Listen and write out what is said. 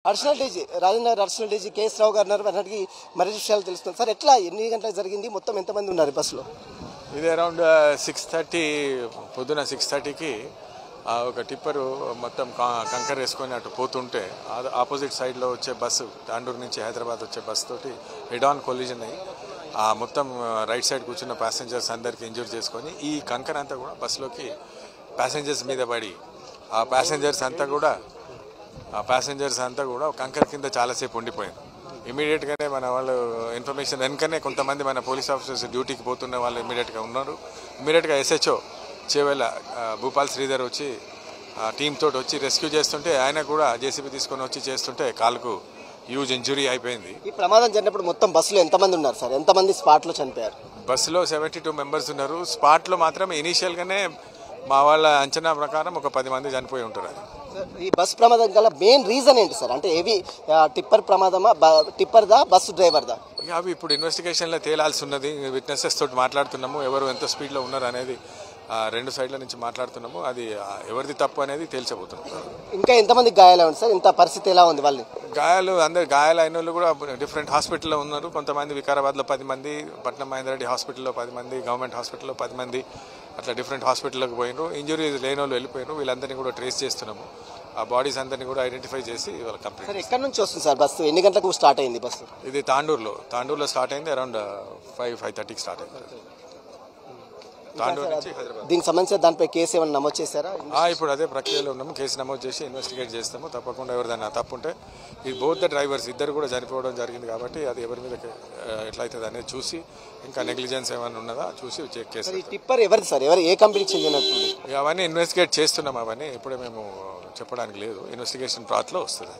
Additional DG Rajendra additional DG KS Rao గారు అన్నటికి మరిన్ని విషయాలు తెలుస్తుంది సార్. ఎట్లా ఎన్ని గంటలకు జరిగింది, మొత్తం ఎంతమంది ఉన్నారు బస్సులో? ఇది అరౌండ్ 6:30 పొద్దున 6:30కి ఒక టిప్పరు మొత్తం కంకర్ వేసుకొని అటు పోతుంటే ఆపోజిట్ సైడ్లో వచ్చే బస్సు తాండూరు నుంచి హైదరాబాద్ వచ్చే బస్సు తోటి హెడ్ ఆన్ కొలిజన్ అయ్యి మొత్తం రైట్ సైడ్ కూర్చున్న ప్యాసింజర్స్ అందరికి ఇంజూర్ చేసుకొని ఈ కంకర్ అంతా కూడా బస్సులోకి ప్యాసింజర్స్ మీద పడి ఆ ప్యాసింజర్స్ అంతా కూడా కంకర్ కింద చాలాసేపు ఉండిపోయింది. ఇమీడియట్గానే మన వాళ్ళు ఇన్ఫర్మేషన్ వెనుకనే కొంతమంది మన పోలీస్ ఆఫీసర్స్ డ్యూటీకి పోతున్న వాళ్ళు ఇమీడియట్గా ఉన్నారు. ఇమీడియట్గా ఎస్హెచ్ఓ చేవెళ్ళ భూపాల్ శ్రీధర్ వచ్చి టీమ్ తోటి వచ్చి రెస్క్యూ చేస్తుంటే ఆయన కూడా జేసీబీ తీసుకొని వచ్చి చేస్తుంటే కాలుకు హ్యూజ్ ఇంజురీ అయిపోయింది. ఈ ప్రమాదం జరిగినప్పుడు మొత్తం బస్సులో ఎంతమంది ఉన్నారు సార్? ఎంతమంది స్పాట్లో చనిపోయారు? బస్సులో 72 మెంబర్స్ ఉన్నారు. స్పాట్లో మాత్రం ఇనీషియల్గానే మా వాళ్ళ అంచనా ప్రకారం ఒక 10 మంది చనిపోయి ఉంటారు. ఈ బస్ ప్రమాదం గల మెయిన్ రీజన్ ఏంటి సార్? అంటే ఏవి టిప్పర్ ప్రమాదమా, టిప్పర్దా, బస్సు డ్రైవర్దా? ఇక అవి ఇప్పుడు ఇన్వెస్టిగేషన్లో తేలాల్సి ఉన్నది. విట్నెసెస్ తోటి మాట్లాడుతున్నాము, ఎవరు ఎంత స్పీడ్లో ఉన్నారు అనేది రెండు సైడ్ల నుంచి మాట్లాడుతున్నాము. అది ఎవరిది తప్పు అనేది తేల్చబోతున్నాం. ఇంకా ఎంతమంది గాయాలు సార్? ఇంత పరిస్థితి ఎలా ఉంది వాళ్ళని? గాయాలైన వాళ్ళు కూడా డిఫరెంట్ హాస్పిటల్లో ఉన్నారు. కొంతమంది వికారాబాద్లో 10 మంది, పట్నం మహేందర్ హాస్పిటల్లో 10 మంది, గవర్నమెంట్ హాస్పిటల్లో 10 మంది, అట్లా డిఫరెంట్ హాస్పిటల్లోకి పోయినారు. ఇంజురీస్ లేని వాళ్ళు వెళ్ళిపోయినారు. వీళ్ళందరినీ కూడా ట్రేస్ చేస్తున్నాము. ఆ బాడీస్ అందరినీ కూడా ఐడెంటిఫై చేసి వాళ్ళ కంప్లీట్. సార్ ఎక్కడి నుంచి వస్తుంది సార్ బస్సు? ఎన్ని గంటలకు స్టార్ట్ అయింది బస్సు? ఇది తాండూరులో స్టార్ట్ అయింది. అరౌండ్ 5:30కి స్టార్ట్ అయింది. దీనికి సంబంధించిన దానిపై కేసు ఏమైనా నమోదు చేశారా? ఇప్పుడు అదే ప్రక్రియలో ఉన్నాము. కేసు నమోదు చేసి ఇన్వెస్టిగేట్ చేస్తాము. తప్పకుండా ఎవరిదైనా తప్పు ఉంటే ఈ బోత్ ద డ్రైవర్స్ ఇద్దరు కూడా చనిపోవడం జరిగింది కాబట్టి అది ఎవరి మీద ఎట్లయితుంది అనేది చూసి ఇంకా నెగ్లిజెన్స్ ఏమైనా ఉన్నదా చూసి చెక్ చేస్తాం. టిప్పర్ ఎవరిది సార్? ఏ కంపెనీకి చెందినట్టు? అవన్నీ ఇన్వెస్టిగేట్ చేస్తున్నాం. అవన్నీ ఇప్పుడే మేము చెప్పడానికి లేదు. ఇన్వెస్టిగేషన్ పాత్రలో వస్తుంది.